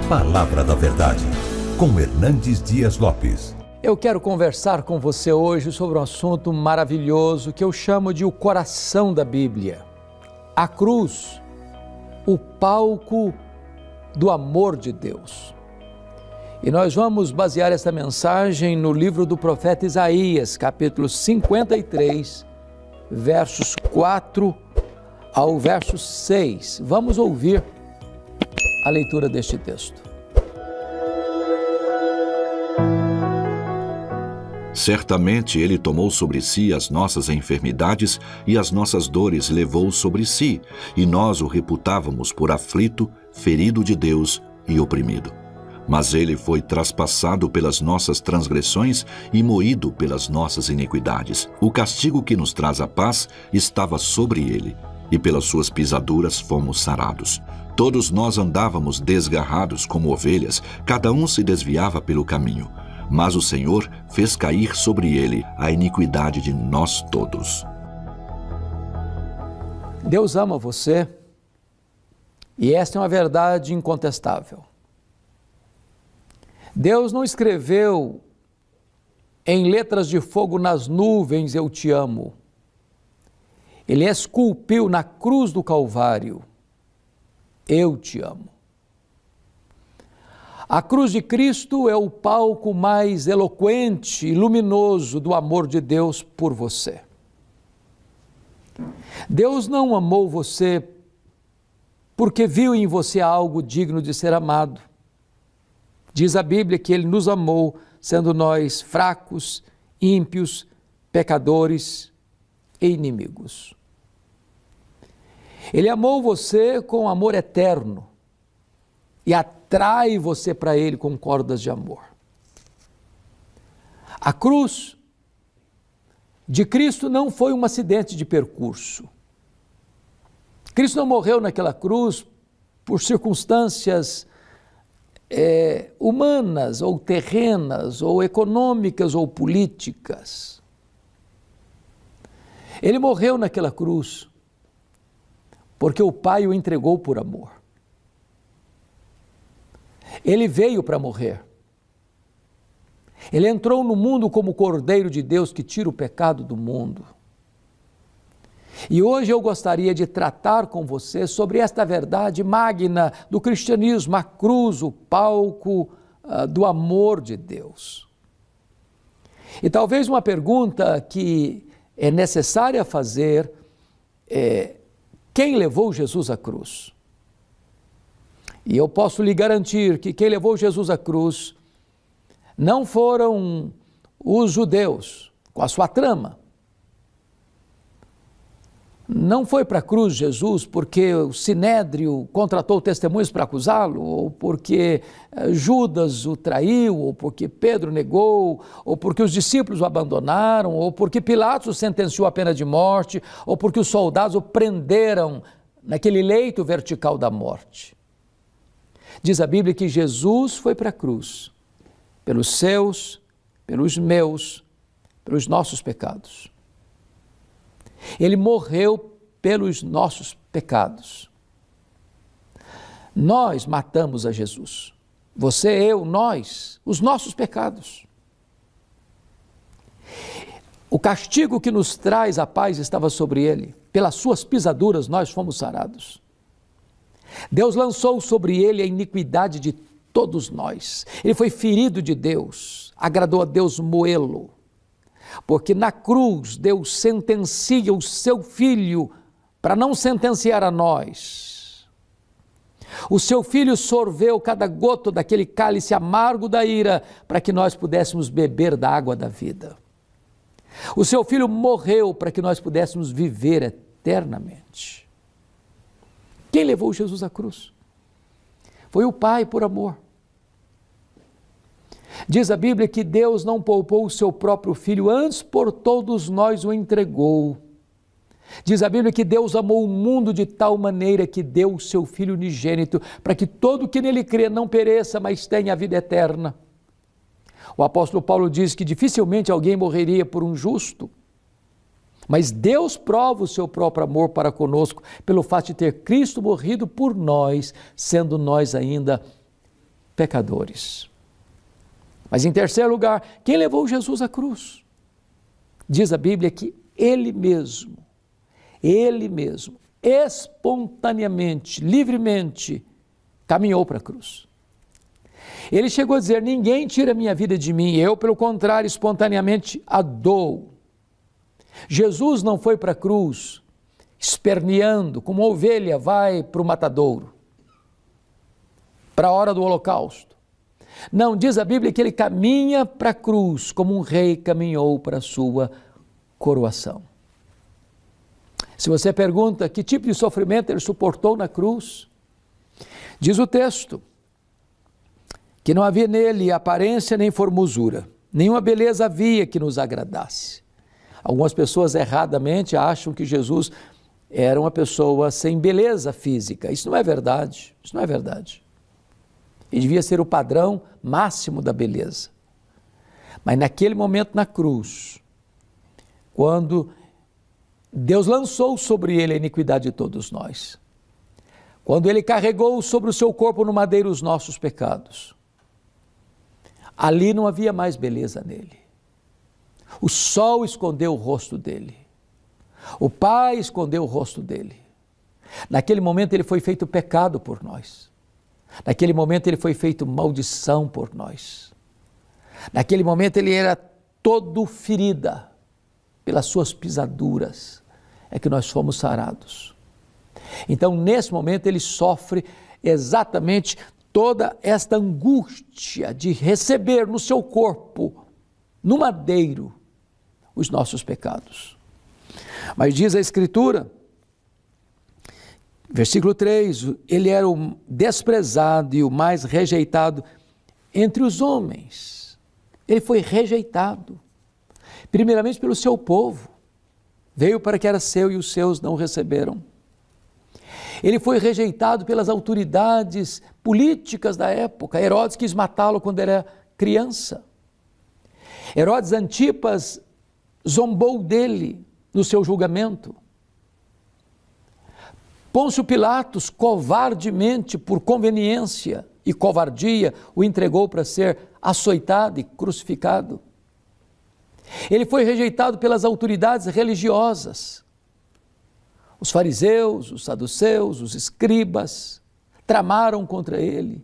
Palavra da Verdade, com Hernandes Dias Lopes. Eu quero conversar com você hoje sobre um assunto maravilhoso que eu chamo de o coração da Bíblia. A cruz, o palco do amor de Deus. E nós vamos basear essa mensagem no livro do profeta Isaías, capítulo 53, versos 4 ao verso 6. Vamos ouvir a leitura deste texto. Certamente Ele tomou sobre si as nossas enfermidades e as nossas dores levou sobre si, e nós o reputávamos por aflito, ferido de Deus e oprimido. Mas Ele foi traspassado pelas nossas transgressões e moído pelas nossas iniquidades. O castigo que nos traz a paz estava sobre Ele, e pelas suas pisaduras fomos sarados. Todos nós andávamos desgarrados como ovelhas, cada um se desviava pelo caminho. Mas o Senhor fez cair sobre ele a iniquidade de nós todos. Deus ama você e esta é uma verdade incontestável. Deus não escreveu em letras de fogo nas nuvens, eu te amo. Ele esculpiu na cruz do Calvário, eu te amo. A cruz de Cristo é o palco mais eloquente e luminoso do amor de Deus por você. Deus não amou você porque viu em você algo digno de ser amado. Diz a Bíblia que Ele nos amou, sendo nós fracos, ímpios, pecadores e inimigos. Ele amou você com amor eterno e atrai você para Ele com cordas de amor. A cruz de Cristo não foi um acidente de percurso. Cristo não morreu naquela cruz por circunstâncias humanas, ou terrenas, ou econômicas, ou políticas. Ele morreu naquela cruz porque o Pai o entregou por amor. Ele veio para morrer. Ele entrou no mundo como o Cordeiro de Deus que tira o pecado do mundo. E hoje eu gostaria de tratar com você sobre esta verdade magna do cristianismo, a cruz, o palco do amor de Deus. E talvez uma pergunta que é necessária fazer é: quem levou Jesus à cruz? E eu posso lhe garantir que quem levou Jesus à cruz não foram os judeus, com a sua trama. Não foi para a cruz Jesus porque o Sinédrio contratou testemunhas para acusá-lo, ou porque Judas o traiu, ou porque Pedro negou, ou porque os discípulos o abandonaram, ou porque Pilatos o sentenciou à pena de morte, ou porque os soldados o prenderam naquele leito vertical da morte. Diz a Bíblia que Jesus foi para a cruz pelos seus, pelos meus, pelos nossos pecados. Ele morreu pelos nossos pecados. Nós matamos a Jesus. Você, eu, nós, os nossos pecados. O castigo que nos traz a paz estava sobre ele. Pelas suas pisaduras nós fomos sarados. Deus lançou sobre ele a iniquidade de todos nós. Ele foi ferido de Deus, agradou a Deus moê-lo, porque na cruz Deus sentencia o seu Filho para não sentenciar a nós. O seu Filho sorveu cada gota daquele cálice amargo da ira para que nós pudéssemos beber da água da vida. O seu Filho morreu para que nós pudéssemos viver eternamente. Quem levou Jesus à cruz? Foi o Pai por amor. Diz a Bíblia que Deus não poupou o seu próprio Filho, antes por todos nós o entregou. Diz a Bíblia que Deus amou o mundo de tal maneira que deu o seu Filho unigênito, para que todo que nele crê não pereça, mas tenha a vida eterna. O apóstolo Paulo diz que dificilmente alguém morreria por um justo, mas Deus prova o seu próprio amor para conosco pelo fato de ter Cristo morrido por nós, sendo nós ainda pecadores. Mas em terceiro lugar, quem levou Jesus à cruz? Diz a Bíblia que Ele mesmo, espontaneamente, livremente, caminhou para a cruz. Ele chegou a dizer: ninguém tira a minha vida de mim, eu, pelo contrário, espontaneamente a dou. Jesus não foi para a cruz esperneando, como uma ovelha vai para o matadouro, para a hora do holocausto. Não, diz a Bíblia que ele caminha para a cruz como um rei caminhou para a sua coroação. Se você pergunta que tipo de sofrimento ele suportou na cruz, diz o texto que não havia nele aparência nem formosura, nenhuma beleza havia que nos agradasse. Algumas pessoas erradamente acham que Jesus era uma pessoa sem beleza física. Isso não é verdade, isso não é verdade. Ele devia ser o padrão máximo da beleza. Mas naquele momento na cruz, quando Deus lançou sobre ele a iniquidade de todos nós, quando ele carregou sobre o seu corpo no madeiro os nossos pecados, ali não havia mais beleza nele. O sol escondeu o rosto dele. O Pai escondeu o rosto dele. Naquele momento ele foi feito pecado por nós. Naquele momento ele foi feito maldição por nós. Naquele momento ele era todo ferida. Pelas suas pisaduras é que nós fomos sarados. Então nesse momento ele sofre exatamente toda esta angústia de receber no seu corpo, no madeiro, os nossos pecados. Mas diz a Escritura, versículo 3, ele era o desprezado e o mais rejeitado entre os homens. Ele foi rejeitado, primeiramente pelo seu povo. Veio para que era seu e os seus não o receberam. Ele foi rejeitado pelas autoridades políticas da época. Herodes quis matá-lo quando era criança. Herodes Antipas zombou dele no seu julgamento. Pôncio Pilatos, covardemente, por conveniência e covardia, o entregou para ser açoitado e crucificado. Ele foi rejeitado pelas autoridades religiosas. Os fariseus, os saduceus, os escribas tramaram contra ele.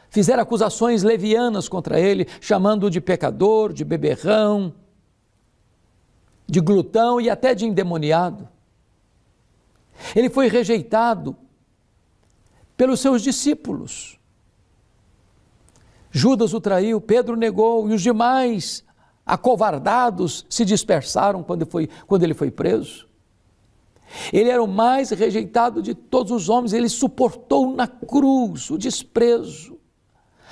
Fizeram acusações levianas contra ele, chamando-o de pecador, de beberrão, de glutão e até de endemoniado. Ele foi rejeitado pelos seus discípulos. Judas o traiu, Pedro negou e os demais acovardados se dispersaram quando ele foi preso. Ele era o mais rejeitado de todos os homens, ele suportou na cruz o desprezo.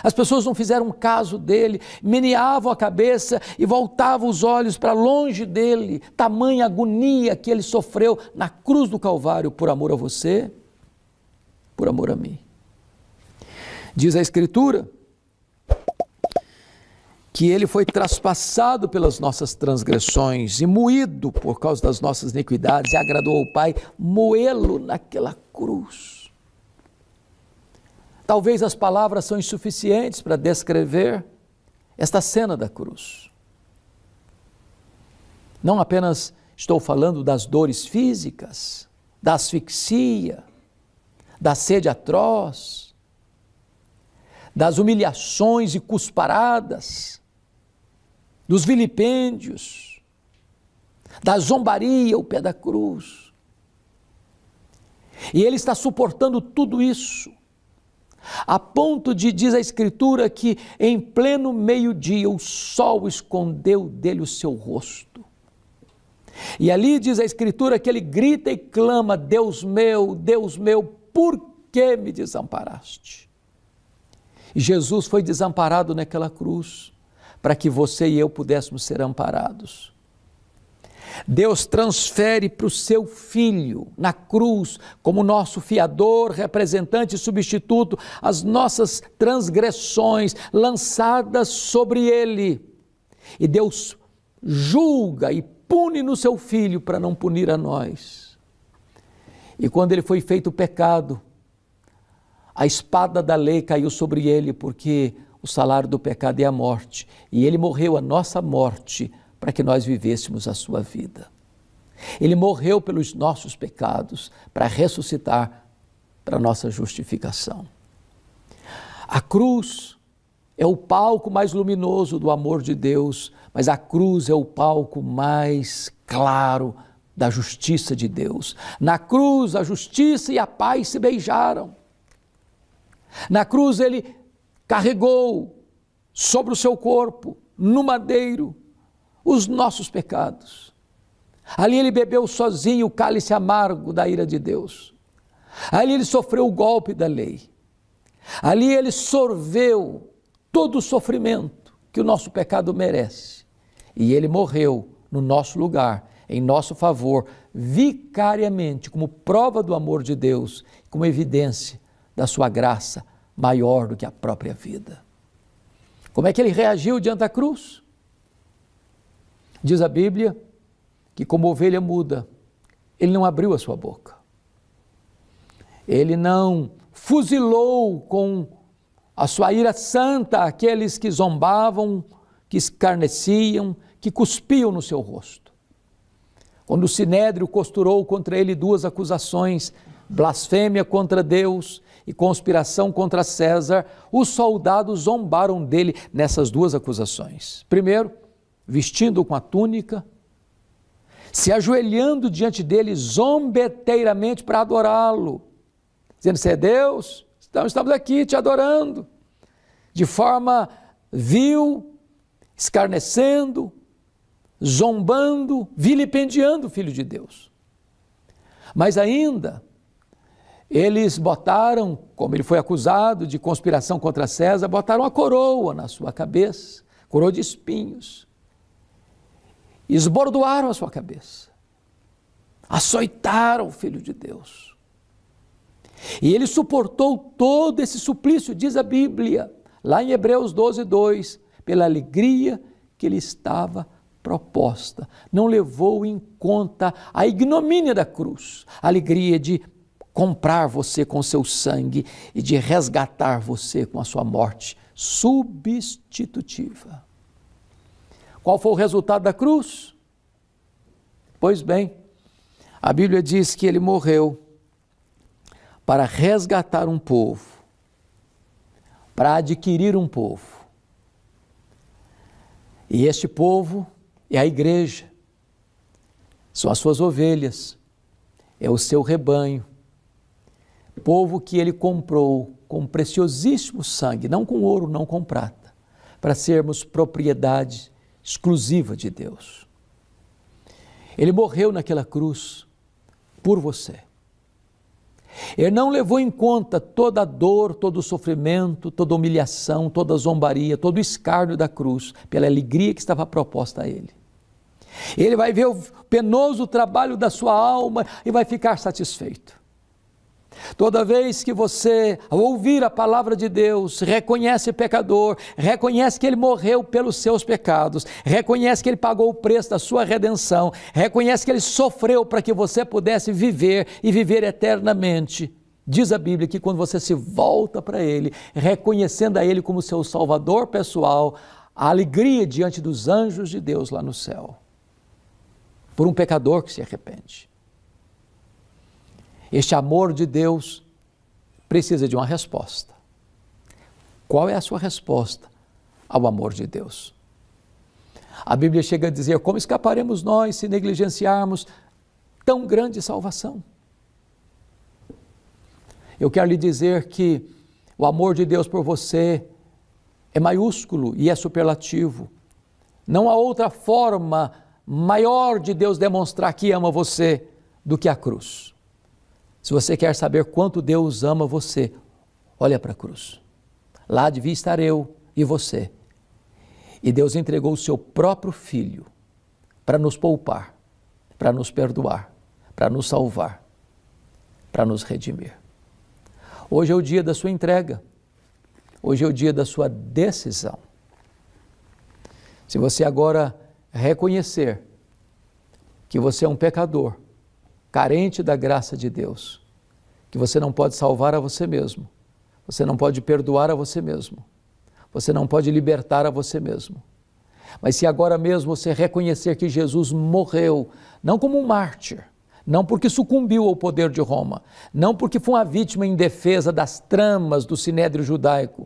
As pessoas não fizeram caso dele, meneavam a cabeça e voltavam os olhos para longe dele, tamanha agonia que ele sofreu na cruz do Calvário por amor a você, por amor a mim. Diz a Escritura que ele foi traspassado pelas nossas transgressões e moído por causa das nossas iniquidades, e agradou ao Pai moê-lo naquela cruz. Talvez as palavras são insuficientes para descrever esta cena da cruz. Não apenas estou falando das dores físicas, da asfixia, da sede atroz, das humilhações e cusparadas, dos vilipêndios, da zombaria ao pé da cruz. E ele está suportando tudo isso, a ponto de, diz a Escritura, que em pleno meio-dia o sol escondeu dele o seu rosto. E ali diz a Escritura que ele grita e clama: Deus meu, por que me desamparaste? E Jesus foi desamparado naquela cruz, para que você e eu pudéssemos ser amparados. Deus transfere para o seu Filho, na cruz, como nosso fiador, representante e substituto, as nossas transgressões lançadas sobre ele. E Deus julga e pune no seu Filho para não punir a nós. E quando ele foi feito pecado, a espada da lei caiu sobre ele, porque o salário do pecado é a morte, e ele morreu a nossa morte para que nós vivêssemos a sua vida. Ele morreu pelos nossos pecados para ressuscitar para a nossa justificação. A cruz é o palco mais luminoso do amor de Deus, mas a cruz é o palco mais claro da justiça de Deus. Na cruz, a justiça e a paz se beijaram. Na cruz, ele carregou sobre o seu corpo, no madeiro, os nossos pecados. Ali ele bebeu sozinho o cálice amargo da ira de Deus. Ali ele sofreu o golpe da lei. Ali ele sorveu todo o sofrimento que o nosso pecado merece. E ele morreu no nosso lugar, em nosso favor, vicariamente, como prova do amor de Deus, como evidência da sua graça maior do que a própria vida. Como é que ele reagiu diante da cruz? Diz a Bíblia que, como ovelha muda, ele não abriu a sua boca. Ele não fuzilou com a sua ira santa aqueles que zombavam, que escarneciam, que cuspiam no seu rosto. Quando o Sinédrio costurou contra ele duas acusações, blasfêmia contra Deus e conspiração contra César, os soldados zombaram dele nessas duas acusações. Primeiro, vestindo-o com a túnica, se ajoelhando diante dele zombeteiramente para adorá-lo, dizendo: "Você é Deus? Então estamos aqui te adorando", de forma vil, escarnecendo, zombando, vilipendiando o Filho de Deus. Mas ainda, eles botaram, como ele foi acusado de conspiração contra César, botaram a coroa na sua cabeça, coroa de espinhos, esbordoaram a sua cabeça, açoitaram o Filho de Deus. E ele suportou todo esse suplício, diz a Bíblia, lá em Hebreus 12:2, pela alegria que lhe estava proposta. Não levou em conta a ignomínia da cruz, a alegria de comprar você com seu sangue e de resgatar você com a sua morte substitutiva. Qual foi o resultado da cruz? Pois bem, a Bíblia diz que ele morreu para resgatar um povo, para adquirir um povo. E este povo é a igreja, são as suas ovelhas, é o seu rebanho, povo que ele comprou com preciosíssimo sangue, não com ouro, não com prata, para sermos propriedade exclusiva de Deus. Ele morreu naquela cruz por você. Ele não levou em conta toda a dor, todo o sofrimento, toda a humilhação, toda a zombaria, todo o escárnio da cruz, pela alegria que estava proposta a ele. Ele vai ver o penoso trabalho da sua alma e vai ficar satisfeito. Toda vez que você, ao ouvir a palavra de Deus, reconhece o pecador, reconhece que ele morreu pelos seus pecados, reconhece que ele pagou o preço da sua redenção, reconhece que ele sofreu para que você pudesse viver e viver eternamente. Diz a Bíblia que quando você se volta para ele, reconhecendo a ele como seu salvador pessoal, a alegria diante dos anjos de Deus lá no céu, por um pecador que se arrepende. Este amor de Deus precisa de uma resposta. Qual é a sua resposta ao amor de Deus? A Bíblia chega a dizer: como escaparemos nós se negligenciarmos tão grande salvação? Eu quero lhe dizer que o amor de Deus por você é maiúsculo e é superlativo. Não há outra forma maior de Deus demonstrar que ama você do que a cruz. Se você quer saber quanto Deus ama você, olha para a cruz. Lá devia estar eu e você. E Deus entregou o seu próprio Filho para nos poupar, para nos perdoar, para nos salvar, para nos redimir. Hoje é o dia da sua entrega. Hoje é o dia da sua decisão. Se você agora reconhecer que você é um pecador, carente da graça de Deus, que você não pode salvar a você mesmo, Você não pode perdoar a você mesmo. Você não pode libertar a você mesmo. Mas se agora mesmo você reconhecer que Jesus morreu, não como um mártir, não porque sucumbiu ao poder de Roma, não porque foi uma vítima em defesa das tramas do sinédrio judaico,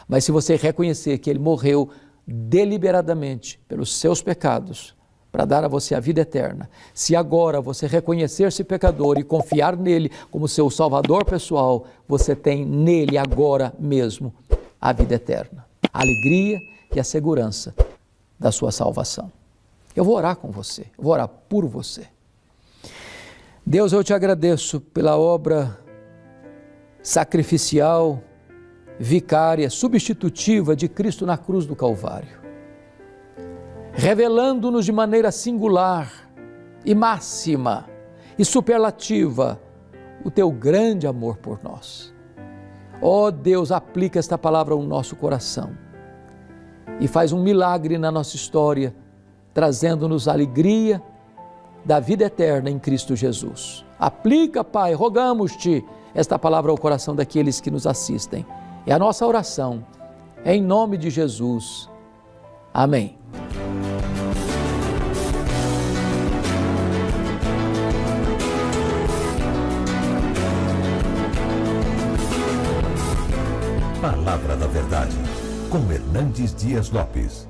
mas se você reconhecer que ele morreu deliberadamente pelos seus pecados, para dar a você a vida eterna, se agora você reconhecer-se pecador e confiar nele como seu salvador pessoal, você tem nele agora mesmo a vida eterna, a alegria e a segurança da sua salvação. Eu vou orar com você, eu vou orar por você. Deus, eu te agradeço pela obra sacrificial, vicária, substitutiva de Cristo na cruz do Calvário, revelando-nos de maneira singular e máxima e superlativa o teu grande amor por nós. Ó Deus, aplica esta palavra ao nosso coração e faz um milagre na nossa história, trazendo-nos a alegria da vida eterna em Cristo Jesus. Aplica, Pai, rogamos-te esta palavra ao coração daqueles que nos assistem. É a nossa oração, em nome de Jesus. Amém. Palavra da Verdade, com Hernandes Dias Lopes.